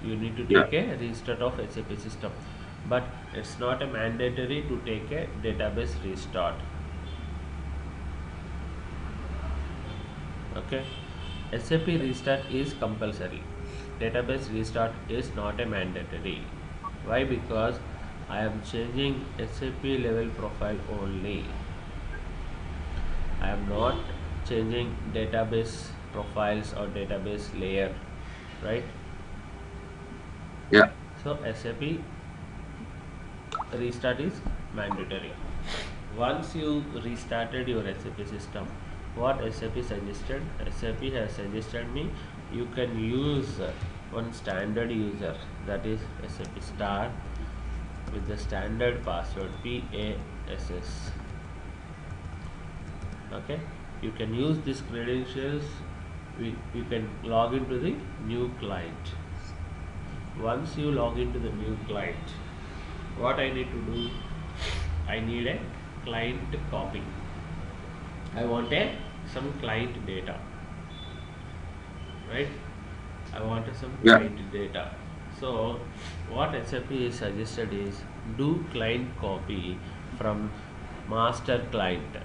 You need to Yeah. take a restart of SAP system, but it's not a mandatory to take a database restart. Okay, SAP restart is compulsory. Database restart is not a mandatory. Why? Because I am changing SAP level profile only. I am not changing database profiles or database layer, right? Yeah. So SAP restart is mandatory. Once you restarted your SAP system, what SAP suggested? SAP has suggested me you can use one standard user, that is SAP star, with the standard password PASS. Okay, you can use these credentials. You can log into the new client. Once you log into the new client, what I need to do, I need a client copy. I want a some client data, right? I want some Yeah. client data. So what SAP is suggested is do client copy from master client.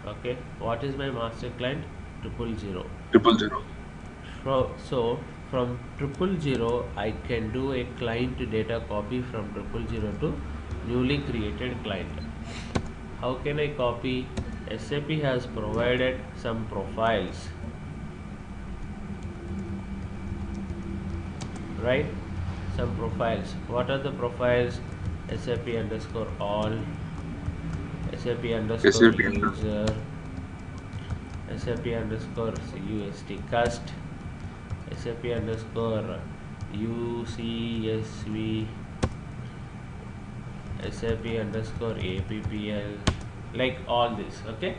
Okay, what is my master client? Triple zero. 000. So from triple zero, I can do a client data copy from triple zero to newly created client. How can I copy? SAP has provided some profiles, right? Some profiles. What are the profiles? SAP underscore all, SAP underscore SAP. user, SAP underscore UST cust, SAP underscore UCSV, SAP underscore APPL, like all this. Okay,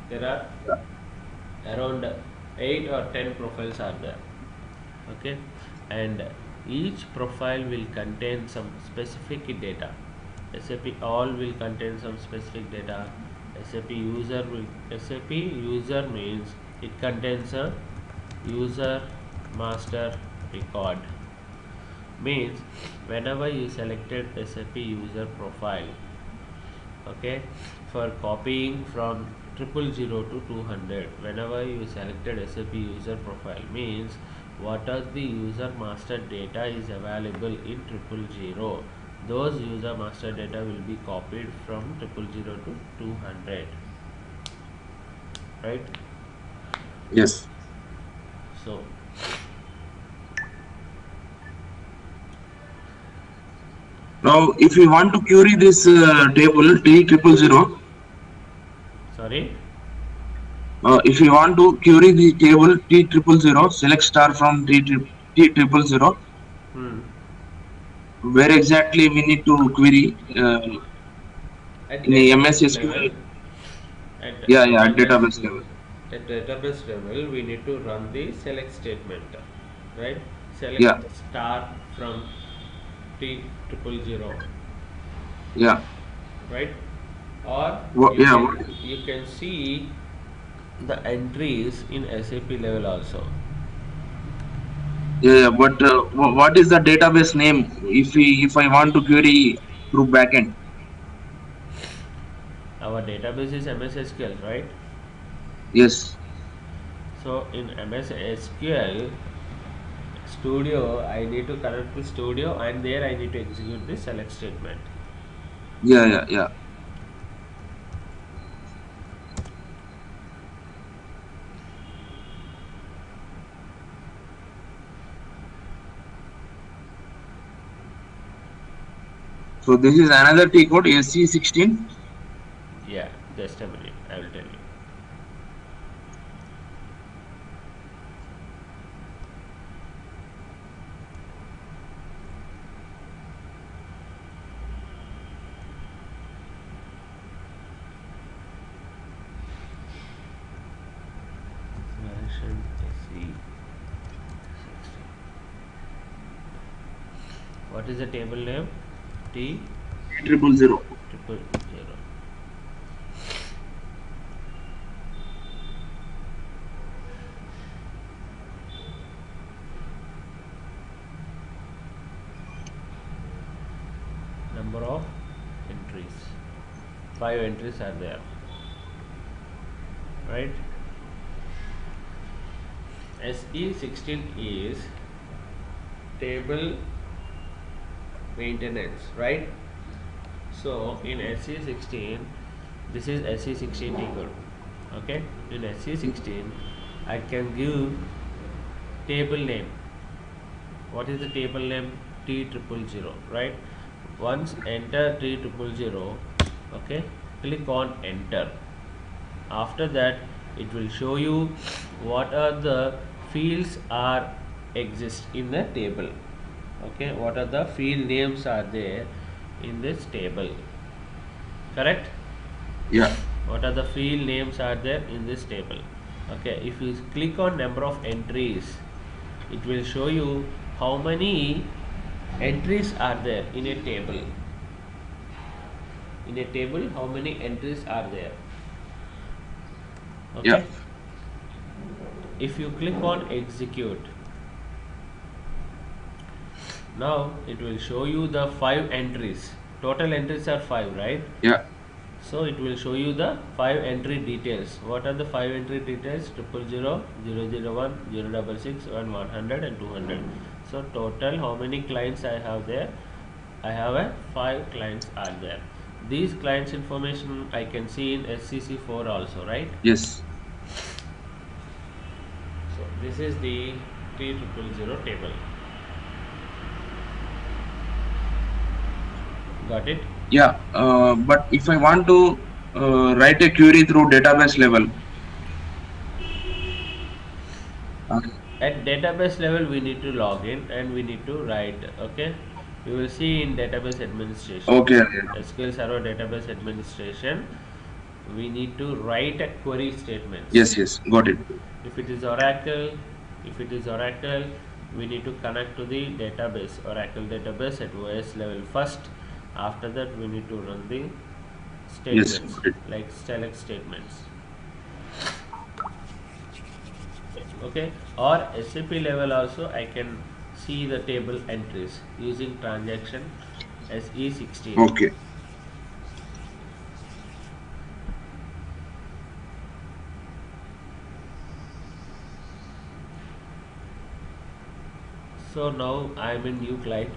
there are around 8 or 10 profiles are there. Okay, and each profile will contain some specific data. SAP all will contain some specific data. SAP user means it contains a user master record, means whenever you selected SAP user profile, okay, for copying from triple zero to 200, whenever you selected SAP user profile, means what are the user master data is available in triple zero, those user master data will be copied from triple zero to 200, right? Yes. So Now, if you want to query this table T triple zero, sorry. if you want to query the table T triple zero, select star from T triple zero. Hmm. Where exactly we need to query At in the database MS level, SQL? at Yeah, yeah, database database level. at database level, we need to run the select statement, right? Yeah, Select star from T triple zero, yeah, right? Or yeah, you can see the entries in SAP level also. yeah, yeah. But what is the database name if I want to query through backend? Our database is MS SQL, right? Yes. So in MS SQL Studio, I need to connect to Studio, and there I need to execute the select statement. Yeah, yeah, yeah. So this is another T code SC16. Yeah, just a minute, I will tell you. Version SE 60. What is the table name? T Triple zero. triple zero. number of entries. 5 entries are there, right? SE16 is table maintenance, right? So in SE16, this is SE16 table. Okay, in SE16 I can give table name. What is the table name? T000, right? Once enter T000, okay, click on enter. After that it will show you what are the fields are exist in the table. Okay, what are the field names are there in this table, correct? Yeah. What are the field names are there in this table? Okay, if you click on number of entries, it will show you how many entries are there in a table. In a table, how many entries are there? Yeah. Okay, if you click on execute, now it will show you the 5 entries. Total entries are 5, right? Yeah. So it will show you the 5 entry details. What are the 5 entry details? 000, 001, 066, 100 and 200. So total how many clients I have there? I have a 5 clients are there. These clients information I can see in SCC4 also, right? Yes. So this is the T000 table. Got it? Yeah. But if I want to write a query through database level, okay. At database level we need to log in and we need to write. Okay, we will see in database administration, Okay. SQL Server database administration, we need to write a query statements. Yes. Yes. Got it. If it is Oracle, if it is Oracle, we need to connect to the database, Oracle database at OS level first. After that we need to run the Yes. statements Got it. like select statements. Okay, or SAP level also I can see the table entries using transaction SE16. Okay. So now I am in new client.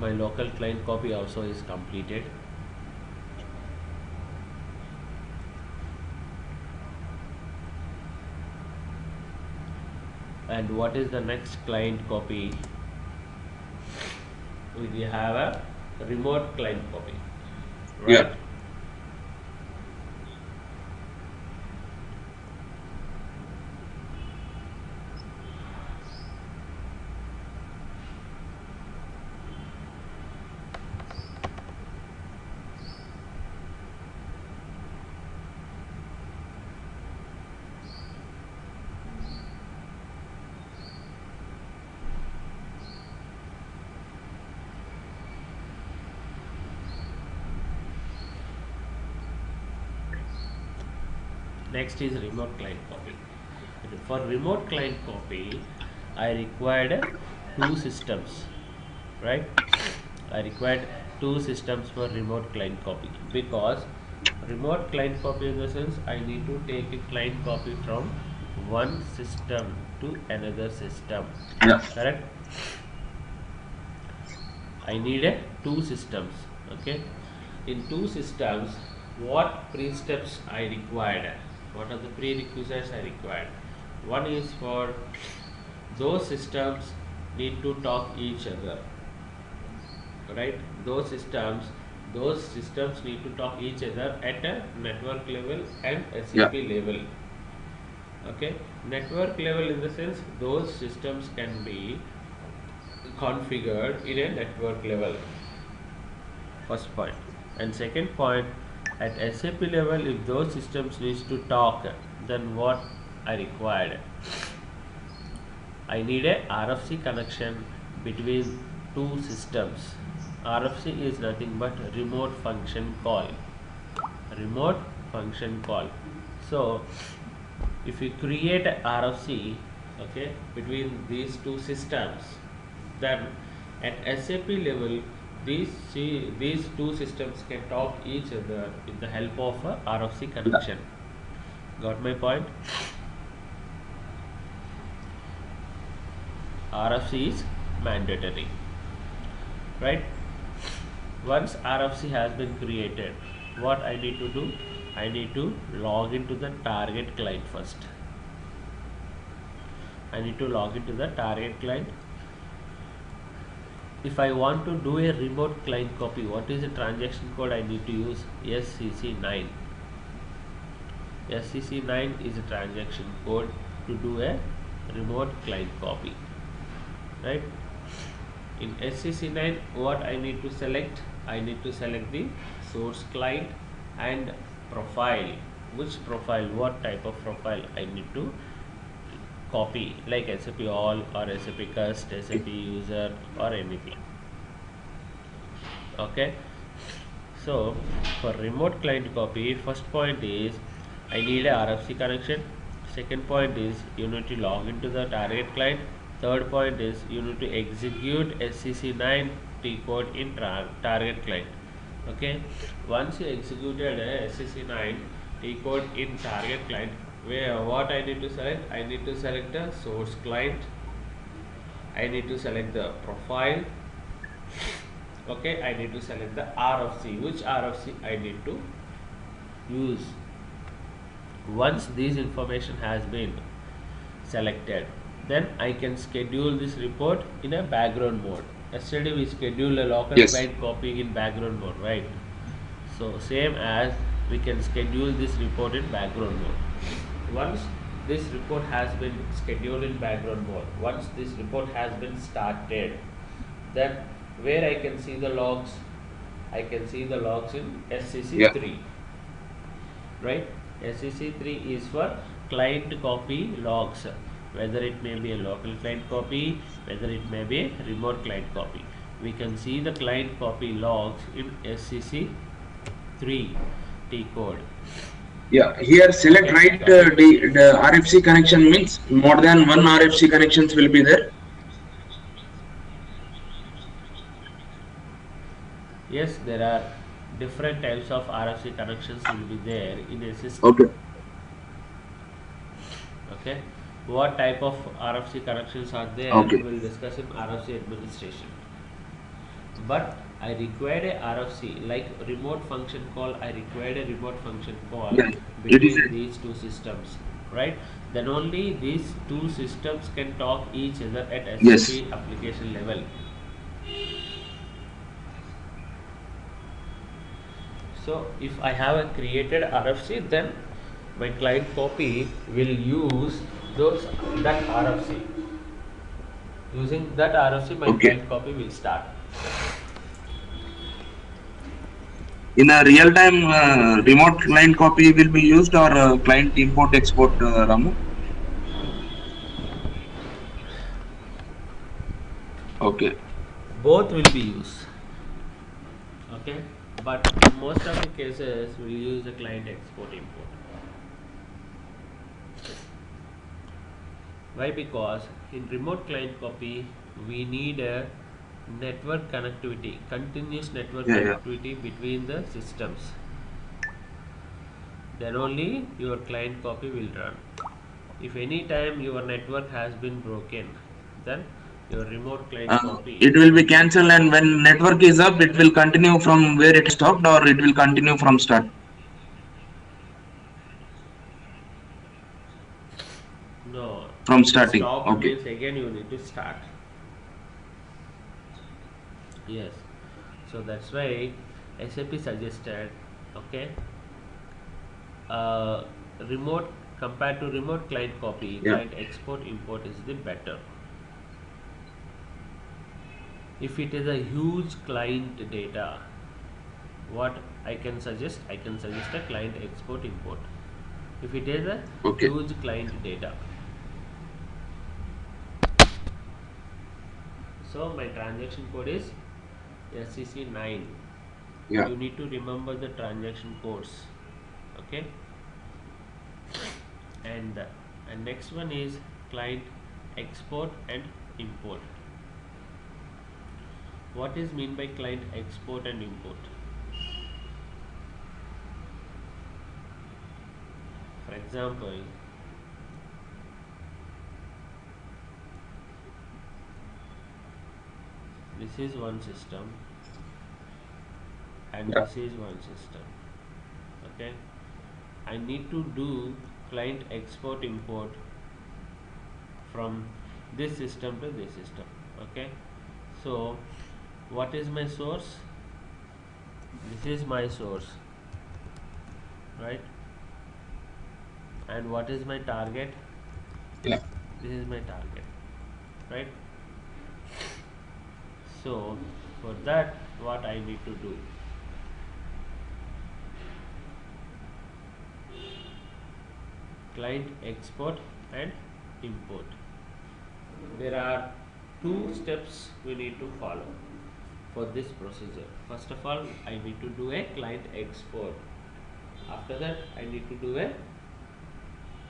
My local client copy also is completed. And what is the next client copy? We have a remote client copy, right? Yeah. Next is remote client copy. For remote client copy, I required 2 systems, right? I required 2 systems for remote client copy, because remote client copy in the sense I need to take a client copy from one system to another system, Yeah. correct? I need a 2 systems. Okay, in 2 systems, what pre-steps I required? What are the prerequisites I required? One is for those systems need to talk each other, right? Those systems need to talk each other at a network level and Yeah. SAP level. Okay, network level in the sense those systems can be configured in a network level, first point. And second point, at SAP level, if those systems needs to talk, then what I required? I need a RFC connection between 2 systems. RFC is nothing but remote function call. Remote function call. So if you create a RFC, okay, between these 2 systems, then At SAP level, these two systems can talk each other with the help of a RFC Yeah. connection. Got my point? RFC is mandatory, right? Once RFC has been created, what I need to do? I need to log into the target client first. I need to log into the target client. If I want to do a remote client copy, what is the transaction code I need to use? SCC9. SCC9 is a transaction code to do a remote client copy, right? In SCC9, what I need to select? I need to select the source client and profile. Which profile? What type of profile I need to copy, like SAP all or SAP cust, SAP user or anything. Okay, so for remote client copy, first point is I need a RFC connection. Second point is you need to log into the target client. Third point is you need to execute SCC9 T code in target client. Okay, once you executed a SCC9 T code in target client, where what I need to select? I need to select the source client. I need to select the profile. Okay, I need to select the RFC. Which RFC I need to use? Once this information has been selected, then I can schedule this report in a background mode. Yesterday we scheduled a local Yes. client copy in background mode, right? So same as we can schedule this report in background mode. Once this report has been scheduled in background mode, once this report has been started, then where I can see the logs? I can see the logs in Yeah. SCC3, right? SCC3 is for client copy logs, whether it may be a local client copy, whether it may be a remote client copy. We can see the client copy logs in SCC3 T code. Yeah. Here select Okay, right got it? the RFC connection means more than one RFC connections will be there. Yes, there are different types of RFC connections will be there in a system. Okay. Okay, what type of RFC connections are there? Okay. We'll discuss in RFC administration. But I required a RFC like remote function call. I required a remote function call Yeah. It is. between these two systems, right? Then only these two systems can talk each other at SAP Yes. application level. So if I have a created RFC, then my client copy will use those that RFC. Using that RFC, my Okay. client copy will start. In a real time remote client copy will be used or client import export, Ramu? Okay. Both will be used. Okay, but most of the cases we use the client export import. Why? Because in remote client copy we need a network connectivity, continuous network Yeah. Yeah. connectivity between the systems. Then only your client copy will run. If any time your network has been broken, then your remote client copy It will be will be cancelled, and when network is up, it will continue from where it stopped, or it will continue from start. no. From If it starting. stopped Okay. means again you need to start. Yes. So that's why SAP suggested, okay, uh, remote compared to remote client copy, Yeah. client export import is the better. If it is a huge client data, what I can suggest? I can suggest a client export import. If it is a Okay. huge client data, so my transaction code is SCC9. Yeah. You need to remember the transaction codes. Okay, and next one is client export and import. What is mean by client export and import? For example, this is one system and Yeah. this is one system. Okay, I need to do client export import from this system to this system. Okay, so what is my source? This is my source, right? And what is my target? Yeah. This is my target, right? So for that, what I need to do? Client export and import. There are two steps we need to follow for this procedure. First of all, I need to do a client export. After that, I need to do a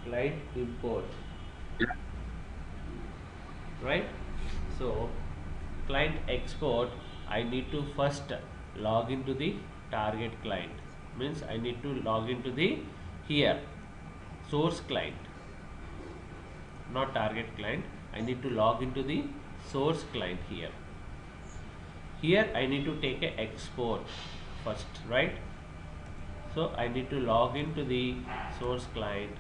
client import, Yeah. right? So client export, I need to first log into the target client. Means I need to log into the here source client, not target client. I need to log into the source client here. Here I need to take a export first, right? So I need to log into the source client.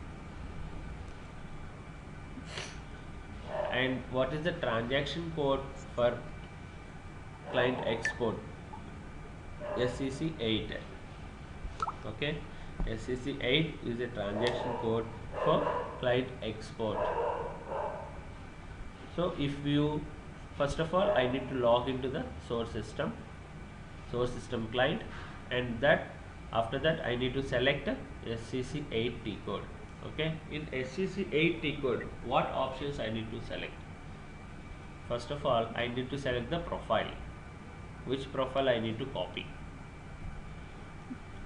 And what is the transaction code for client export? SCC8. Okay, SCC8 is a transaction code for client export. So if you, first of all, I need to log into the source system client, and that after that I need to select SCC8 T code. Okay, in SCC8 T code, what options I need to select? First of all, I need to select the profile. Which profile I need to copy?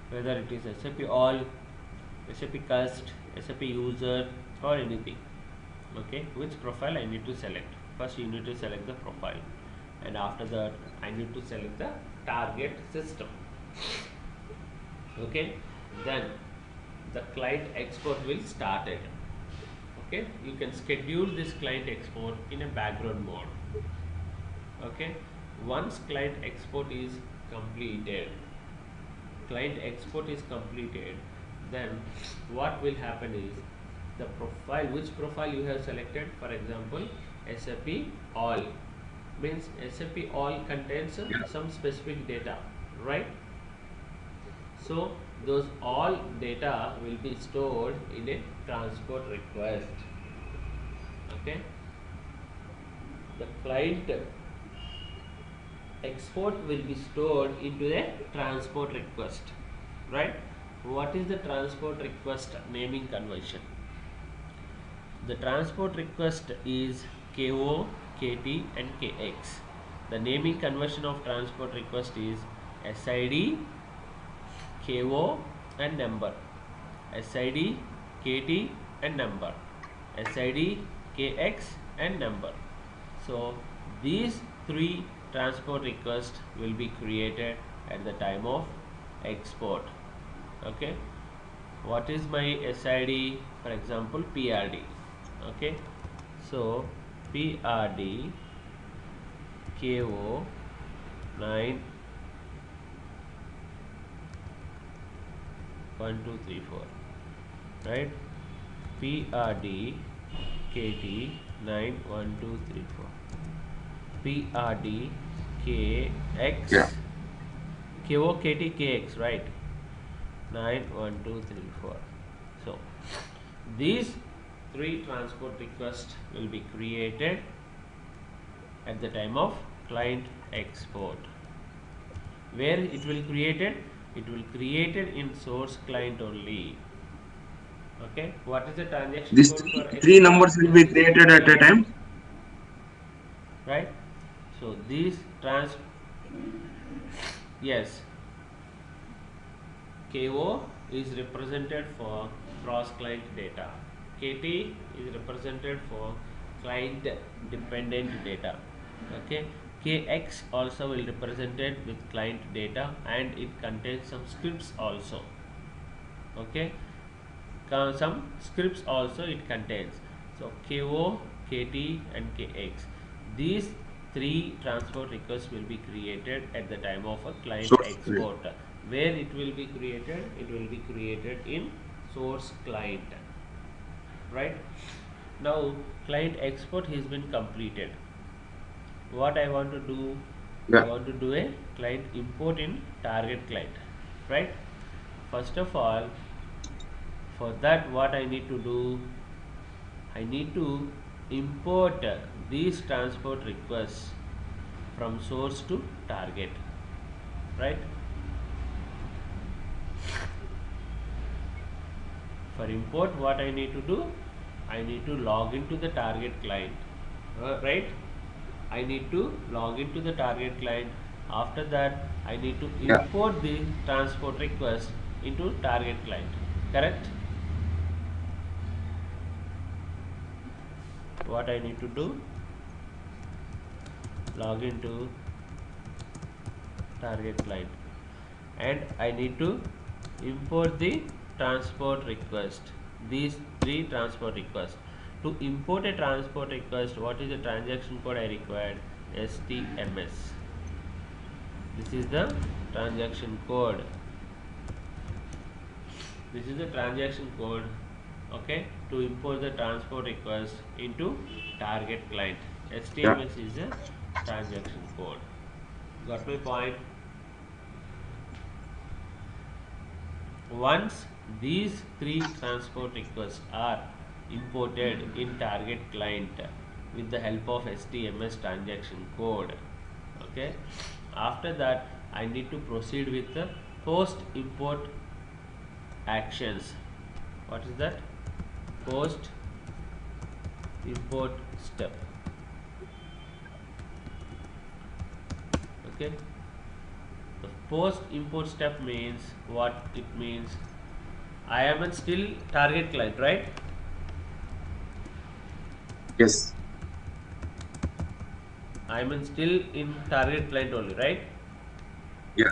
Whether it is SAP all, SAP cust, SAP user, or anything. Okay, which profile I need to select? First you need to select the profile, and after that I need to select the target system. Okay, then the client export will start it. Okay, you can schedule this client export in a background mode. Okay, once client export is completed, then what will happen is the profile, which profile you have selected, for example SAP all, means SAP all contains Yeah. some specific data, right? So those all data will be stored in a transport request. Okay, the client export will be stored into a transport request, right? What is the transport request naming convention? The transport request is KO, KT and KX. The naming convention of transport request is SID, KO and number, SID, KT and number, SID, KX and number. So these three transport requests will be created at the time of export. Okay, what is my SID? For example PRD. Okay, so PRD KO 9 1 2 3 4, right? PRD KT 9 1 2 3 4, PRD Yeah. KX KO KT KX, right? 9 1 2 3 4. So these three transport requests will be created at the time of client export. Where it will created? It will created in source client only. Okay, what is the transaction These code for three export? numbers will be created at a SCC8, time. right? So these yes, KO is represented for cross client data. KT is represented for client dependent data. Okay, kx also will represented with client data, and it contains some scripts also. Okay, some scripts also it contains. So ko, kt and kx, these three transport requests will be created at the time of a client Source file. export. Where it will be created? It will be created in source client. Right now, client export has been completed. What I want to do? I Yeah, want to do a client import in target client. Right, first of all, for that what I need to do? I need to import these transport requests from source to target. Right, for import what I need to do? I need to log into the target client. Right, I need to log into the target client. After that, I need to yeah, import the transport request into target client. Correct? What I need to do? Log into target client, and I need to import the transport request. These three transport requests. To import a transport request, what is the transaction code I required? STMS. This is the transaction code. This is the transaction code. Okay, to import the transport request into target client. yeah, HTML is a transaction code. Got my point? Once these three transport requests are imported in target client with the help of HTML transaction code, okay, after that I need to proceed with the post import actions. What is that? Post import step. Okay, the post import step means what it means? I am in still target client, right? yes, I am in still in target client only, right? yeah,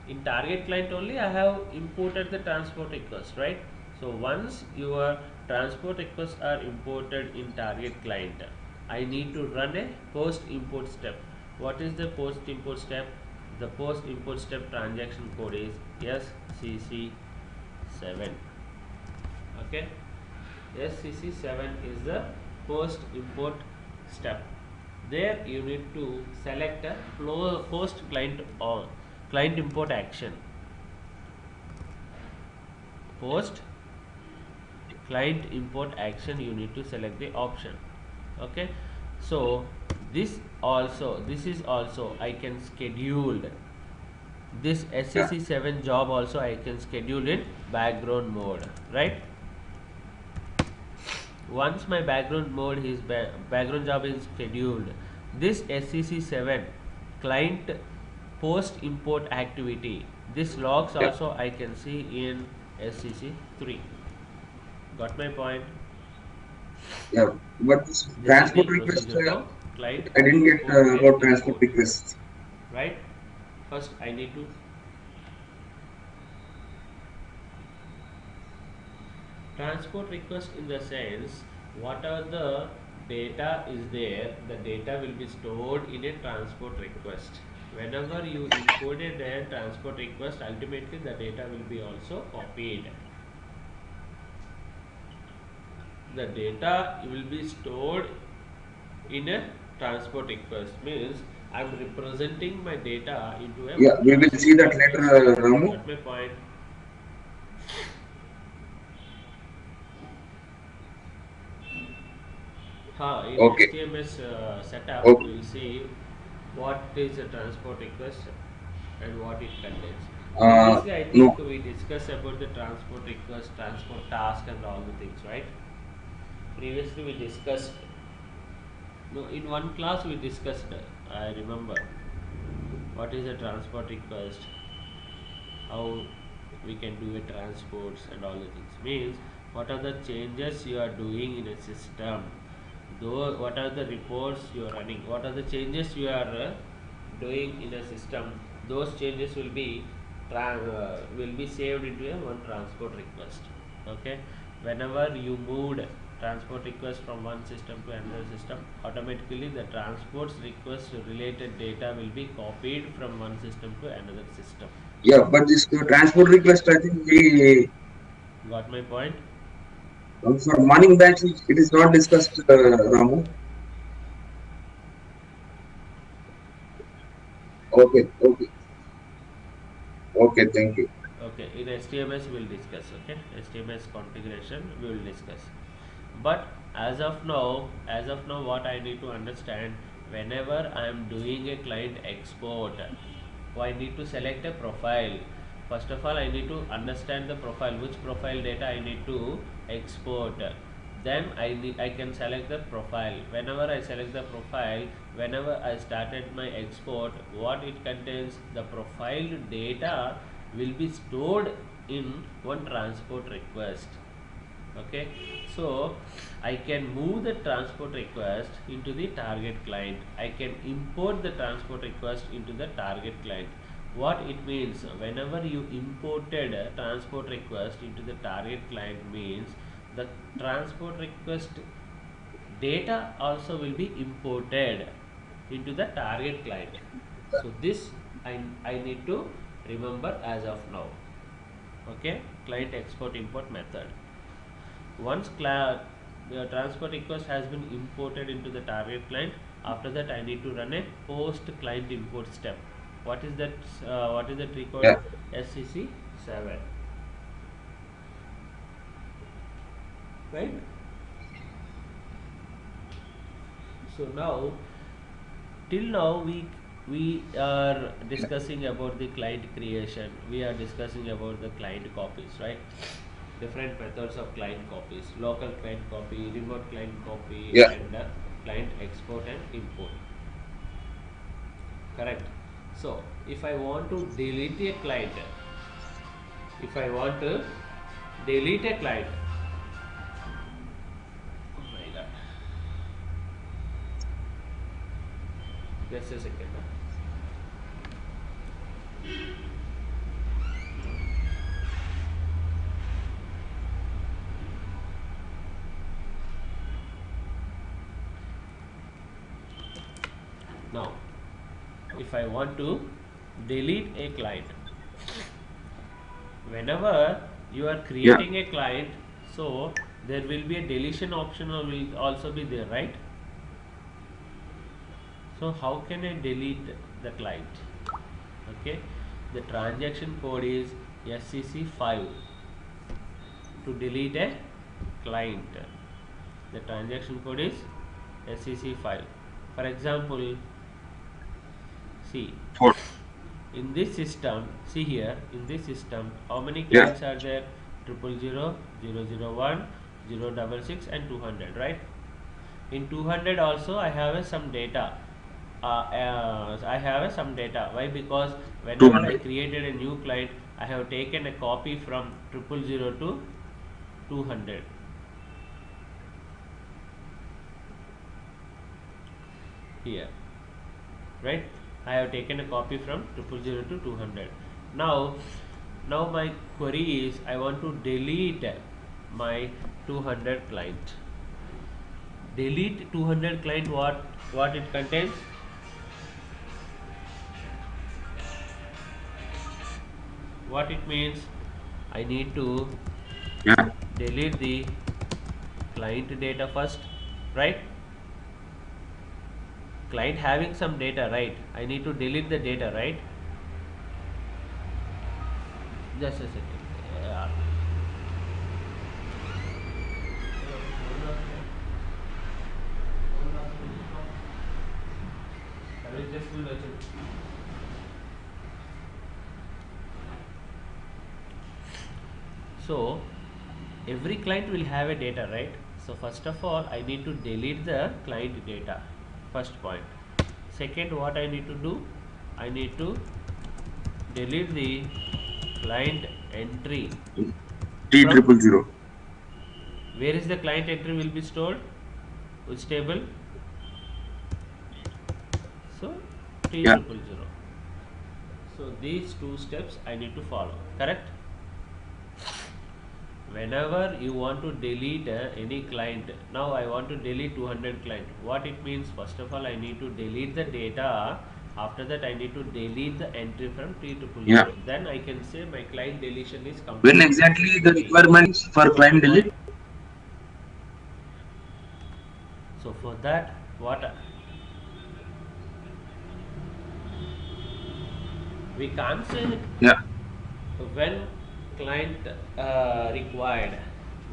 In target client only I have imported the transport request, right? So once your transport requests are imported in target client, I need to run a post import step. What is the post import step? The post import step transaction code is SCC7. Okay, SCC7 is the post import step. There you need to select a post client on client import action. Post client import action, you need to select the option. Okay, so this is also I can schedule this yeah, SCC7 job also I can schedule in background mode, right? Once my background mode is background job is scheduled, this SCC7 client post import activity, this logs yeah, also I can see in SCC3. Got my point? yeah. But this This is the transport request, procedure for client I didn't get import and about transport export. requests. Right, first I need to transport request in the sense what are the data is there, the data will be stored in a transport request. Whenever you imported a transport request, ultimately the data will be also copied. The data will be stored in a transport request, means I'm representing my data into a Yeah, we will see transport that request. later, Ramu. Got my point? In Okay, HTMS setup, okay. we'll see what is a transport request and what it contains. Uh, Previously, I think no, we discussed about the transport request, transport task, and all the things, right? Previously, we discussed. No, in one class we discussed. I remember what is a transport request, how we can do a transports and all the things. Means what are the changes you are doing in a system, though what are the reports you are running, what are the changes you are doing in a system, those changes will be saved into a one transport request. Okay, whenever you moved transport request from one system to another system, automatically the transports request related data will be copied from one system to another system. Yeah, but this transport request, I think we Got my point? for morning batch it is not discussed, Ramu. Okay, okay, okay. Thank you. Okay, in HTMS we'll discuss. Okay, HTMS configuration we will discuss. But as of now, what I need to understand, whenever I am doing a client export, I need to select a profile. First of all, I need to understand the profile, which profile data I need to export. Then I can select the profile. Whenever I select the profile, whenever I started my export, what it contains, the profile data will be stored in one transport request. Okay, so I can move the transport request into the target client. I can import the transport request into the target client. What it means, whenever you imported a transport request into the target client, means the transport request data also will be imported into the target client. So this I need to remember as of now. Okay, client export import method. Once the transport request has been imported into the target client, after that I need to run a post client import step. What is that? What is the tree code? Yeah, SCC 7, right? So now, till now we are discussing about the client creation. We are discussing about the client copies, right? Different methods of client copies: local client copy, remote client copy, yeah. and client export and import. Correct. So if I want to delete a client, if I want to delete a client, oh my god, just a second. Now if I want to delete a client, whenever you are Yeah. creating a client, so there will be a deletion option or will also be there, right? So how can I delete the client? Okay, the transaction code is SCC5 to delete a client. The transaction code is SCC5. For example, see, For in this system, see here, in this system how many yeah. clients are there? 000, 001, 066 and 200, right? In 200 also I have some data. I have some data. Why? Because whenever I 200. created a new client, I have taken a copy from 000 to 200 here, right? I have taken a copy from 000 to 200. Now my query is, I want to delete my 200 client. Delete 200 client, what it contains? What it means, I need to Yeah. delete the client data first, right? Client having some data, right? I need to delete the data, right? Just a second. Yeah. So every client will have a data, right? So first of all I need to delete the client data, first point. Second, what I need to do, I need to delete the client entry T from triple zero. where is the client entry will be stored? Which table? So T Yeah. triple zero. So these two steps I need to follow, correct? Whenever you want to delete any client, now I want to delete 200 client. What it means? First of all, I need to delete the data. After that, I need to delete the entry from T triple Yeah. zero. Then I can say my client deletion is When completed exactly the successfully. requirements for Got my client point? delete? So for that, what we can't say Yeah. when client required,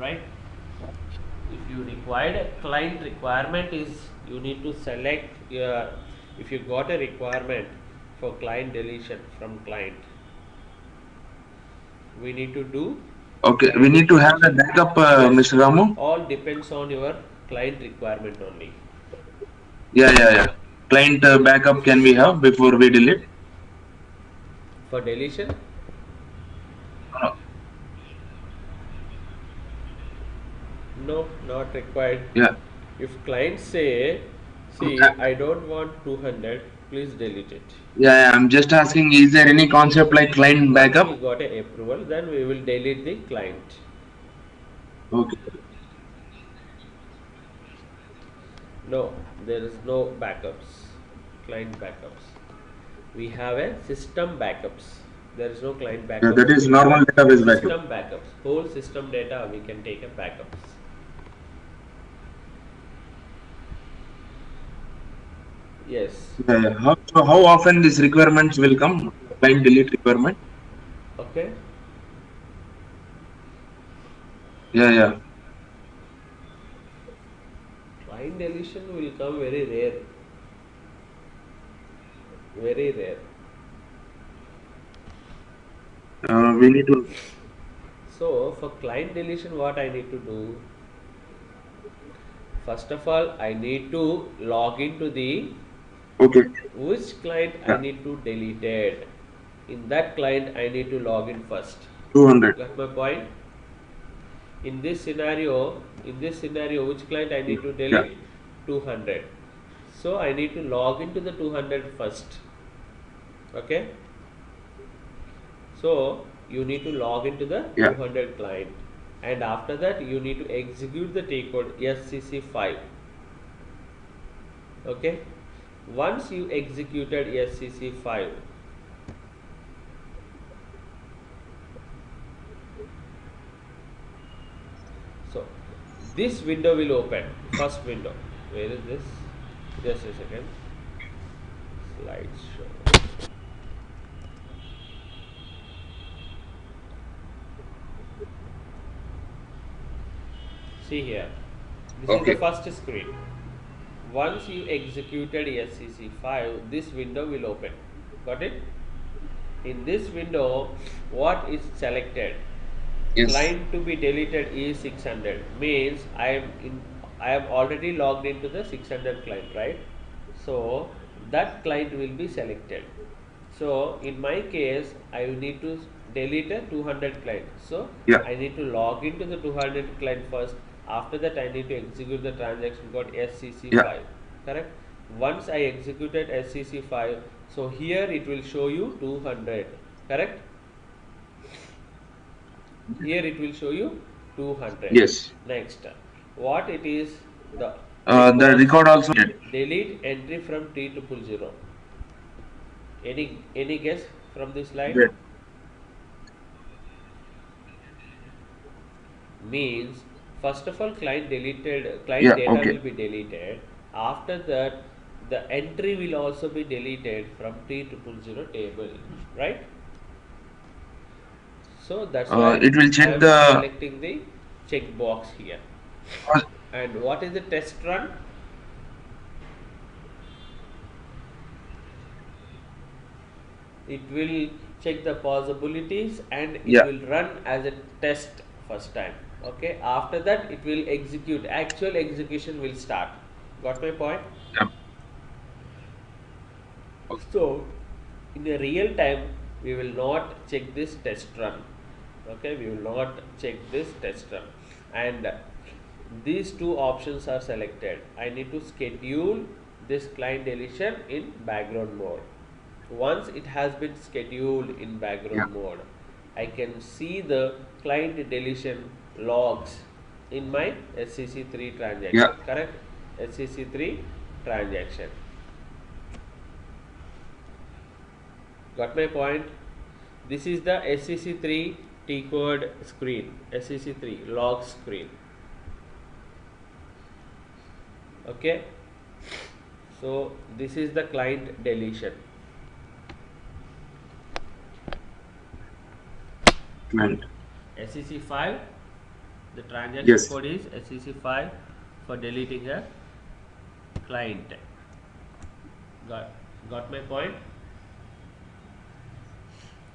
right? If you required a client requirement is you need to select your, if you got a requirement for client deletion from client, we need to do Okay. We client need to have a deletion. backup, Yes, Mr. Ramu. all depends on your client requirement only. Yeah, yeah, yeah. Client backup can we have before we delete? For deletion, Uh, no, not required. yeah. If clients say, see, Okay. I don't want 200, please delete it. Yeah, yeah, I'm just asking, is there any concept like client Once we backup? got a approval, then we will delete the client. Okay. No, there is no backups, client backups. We have a system backups. There is no client Yeah, that backups. is We have a normal database backup. system backups. Whole system data we can take a backups. Yes. Yeah, yeah. How often these requirements will come? Client delete requirement? Okay. Yeah, yeah. Client deletion will come very rare. Very rare. We need to. So for client deletion, what I need to do? First of all, I need to log into the Okay. which client I Yeah. need to delete it. In that client, I need to log in first. 200. Got my point? In this scenario, which client I need to Yeah. delete? 200. So I need to log into the 200 first. Okay. So you need to log into the Yeah. 200 client, and after that you need to execute the T code SCC5. Okay. Once you executed SCC5, so this window will open. First window. Where is this? Just a second. Slideshow. See here. This is the Okay. first screen. Once you executed SCC5, this window will open. Got it? In this window, what is selected? Yes. Client to be deleted is 600. Means I am already logged into the 600 client, right? So that client will be selected. So in my case, I need to delete a 200 client. So Yeah. I need to log into the 200 client first. After that, I need to execute the transaction called Yeah. SCC5. Correct? Once I executed SCC5, so here it will show you 200. Correct? Here it will show you 200. Yes. Next, what it is, the The checkbox record also. delete entry from T triple zero. Any guess from this line? Great. Means first of all client Yeah. data Okay. will be deleted. After that, the entry will also be deleted from T triple zero table, right? So that's why It will I check am the. selecting the checkbox here. And what is the test run? It will check the possibilities and it Yeah. will run as a test first time. Okay, after that it will execute, actual execution will start. Got my point? Yeah. So in a real time we will not check this test run. Okay, we will not check this test run. And these two options are selected, I need to schedule this client deletion in background mode. Once it has been scheduled in Yeah. background mode, I can see the client deletion logs in my SCC3 transaction, Yeah. correct? SCC3 transaction. Got my point? This is the SCC3 T code screen, SCC3 log screen. Okay, so this is the client deletion. Client. SCC5, the transaction Yes. code is SCC5 for deleting a client. Got my point?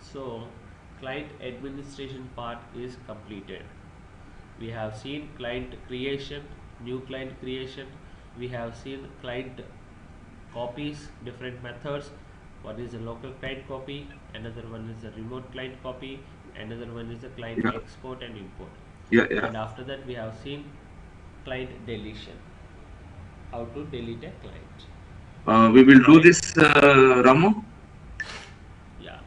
So client administration part is completed. We have seen client creation, new client creation. We have seen client copies, different methods. One is a local client copy, another one is a remote client copy, another one is a client Yeah. export and import. Yeah. Yeah. And after that we have seen client deletion, how to delete a client. We will do Correct? this, Ramu. Yeah,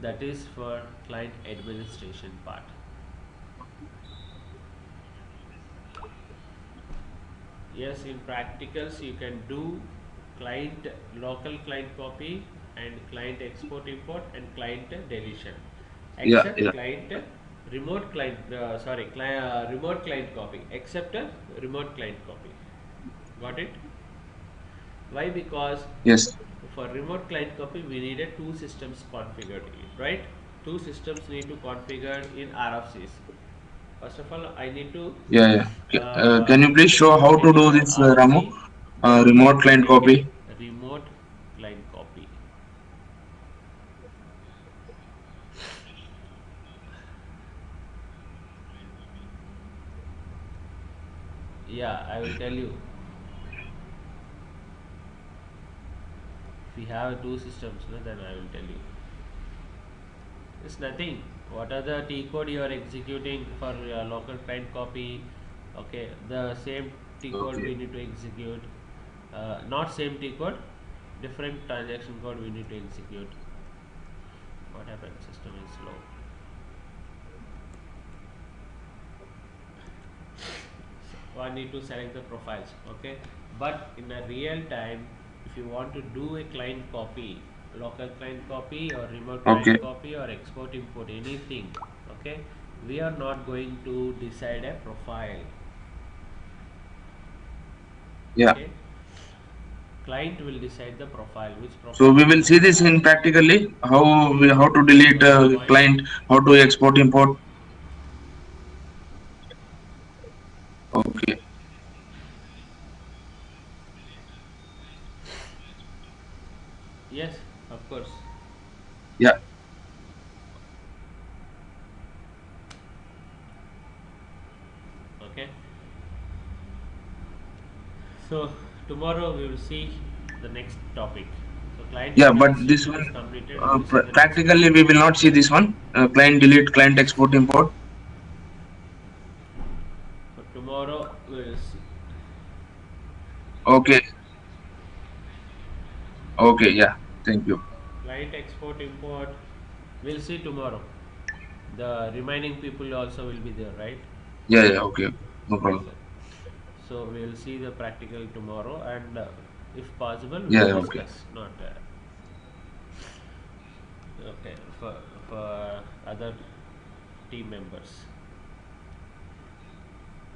that is for client administration part. Yes, in practicals you can do client local client copy and client export import and client deletion, Yeah. except Yeah. client remote client remote client copy, except a remote client copy. Got it? Why? Because Yes. for remote client copy we needed two systems configured, right? Two systems need to configure in RFCs. First of all, I need to Yeah. Yeah. Can you please show how to take it do to this, Ramu? RFC, then Remote client copy. remote client copy. Yeah, I will tell you. If we have two systems, no, then I will tell you. It's nothing. What are the T code you are executing for your local client copy? Okay, the same T code we Okay. need to execute. Not same T code, different transaction code we need to execute. What happened? System is slow. So I need to select the profiles. Okay, but in a real time, if you want to do a client copy, local client copy or remote client Okay. copy or export import anything, okay, we are not going to decide a profile. Yeah. Okay, client will decide the profile, which So profile we we will need see to this in add. practically how to delete Got my point? client, how to export import. Okay. Yes, of course. Yeah. Okay, so tomorrow we will see the next topic. So client Yeah. But this administration one, is completed. We will see the next practically topic. we will not see this one. Client delete, client export import. So tomorrow we will see Okay. Okay. Yeah. Thank you. client export import. We'll see tomorrow. The remaining people also will be there, right? Yeah. Yeah. Okay. No problem. So, so we'll see the practical tomorrow, and if possible, Yeah. we'll Yeah, okay. discuss. Not okay for other team members.